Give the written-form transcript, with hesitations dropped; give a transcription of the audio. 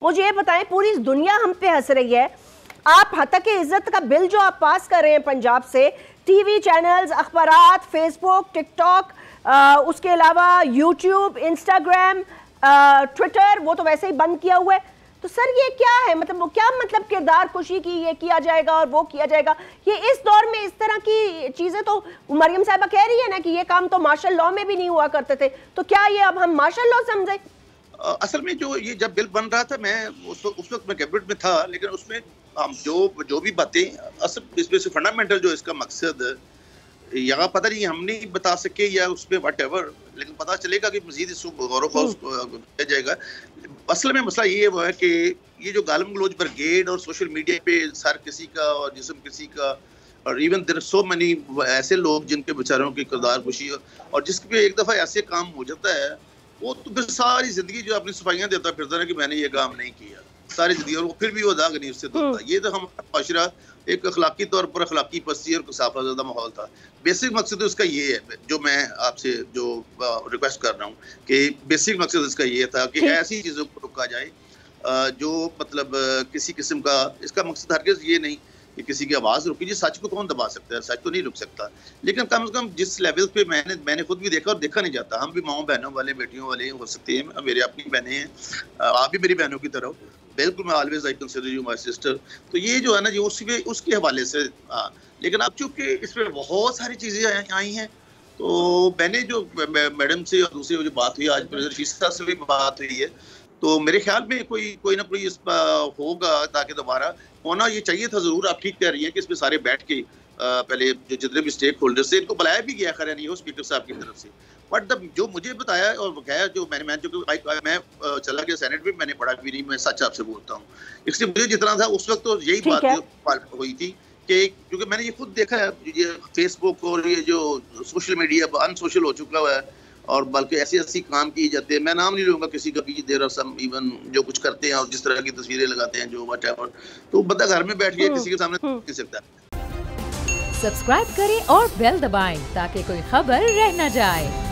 मुझे ये बताएं, पूरी दुनिया हम पे हंस रही है, आप हतक इज्जत का बिल जो आप पास कर रहे हैं पंजाब से, टीवी चैनल्स, अखबारात, फेसबुक, टिकटॉक, उसके अलावा यूट्यूब, इंस्टाग्राम, ट्विटर, वो तो वैसे ही बंद किया हुआ है। तो सर ये क्या है, मतलब वो क्या मतलब किरदार कुशी की ये किया जाएगा और वो किया जाएगा, ये इस दौर में इस तरह की चीजें, तो मरियम साहिबा कह रही है ना कि ये काम तो मार्शल लॉ में भी नहीं हुआ करते थे, तो क्या ये अब हम मार्शल लॉ समझे? असल में जो ये जब बिल बन रहा था, मैं उस वक्त मैं कैबिनेट में था, लेकिन उसमें हम जो भी बातें असल इसमें से फंडामेंटल जो इसका मकसद यहाँ पता नहीं हम नहीं बता सके या उसमें वट एवर, लेकिन पता चलेगा कि मजीद इस गौरव किया जाएगा। असल में मसला ये वो है कि ये जो गालम गलोच ब्रिगेड और सोशल मीडिया पे सर किसी का और जिस्म किसी का, और इवन देयर सो मेनी ऐसे लोग जिनके बेचारों की किरदार खुशी और जिसके पे एक दफ़ा ऐसे काम हो जाता है, वो तो फिर सारी जिंदगी जो अपनी सफाइयाँ देता फिरता है कि मैंने ये काम नहीं किया सारी जिंदगी, और वो फिर भी वो दाग नहीं उससे धोता। ये तो हमारा माशरा एक अखलाकी तौर पर अखलाकी पस्ती और कसाफा ज़्यादा माहौल था। बेसिक मकसद तो इसका ये है, जो मैं आपसे जो रिक्वेस्ट कर रहा हूँ कि बेसिक मकसद इसका ये था कि ऐसी चीज़ों को रोका जाए जो मतलब किसी किस्म का, इसका मकसद हरगिज़ ये नहीं कि किसी की आवाज़ रुकी। जी सच को कौन दबा सकता है, सच तो नहीं रुक सकता, लेकिन कम से कम जिस लेवल पे मैंने खुद भी देखा और देखा नहीं जाता, हम भी माओ बहनों वाले बेटियों वाले हो सकते हैं, मेरे अपनी बहनें हैं, आप भी मेरी बहनों की तरह हो, बिल्कुल, मैं always I consider you my sister. तो ये जो है ना जी उसके हवाले से लेकिन अब चूंकि इसमें बहुत सारी चीज़ें आई हैं, तो मैंने जो मैडम से और दूसरी जो बात हुई, आज प्रोफेसर से भी बात हुई है, तो मेरे ख्याल में कोई ना कोई इस होगा, ताकि दोबारा होना ये चाहिए था ज़रूर। आप ठीक कह रही हैं कि इसमें सारे बैठ के पहले जो जितने भी स्टेक होल्डर्स थे इनको बुलाया भी गया, खैर नहीं हो स्पीकर साहब की तरफ से, बट जो मुझे बताया और बकाया जो मैं चला गया सेनेट में, मैंने पढ़ा भी नहीं, मैं सच आपसे बोलता हूँ, इसलिए मुझे जितना था उस वक्त तो यही बात हुई थी कि क्योंकि मैंने ये खुद देखा है, ये फेसबुक और ये जो सोशल मीडिया अनसोशल हो चुका हुआ है, और बल्कि ऐसी काम की जाते हैं, मैं नाम नहीं लूँगा किसी का भी, देयर आर सम इवन जो कुछ करते हैं और जिस तरह की तस्वीरें लगाते हैं जो व्हाटएवर, तो बंदा घर में बैठ के किसी के सामने नहीं सकता। सब्सक्राइब करें और बेल दबाएं ताकि कोई खबर रह न जाए।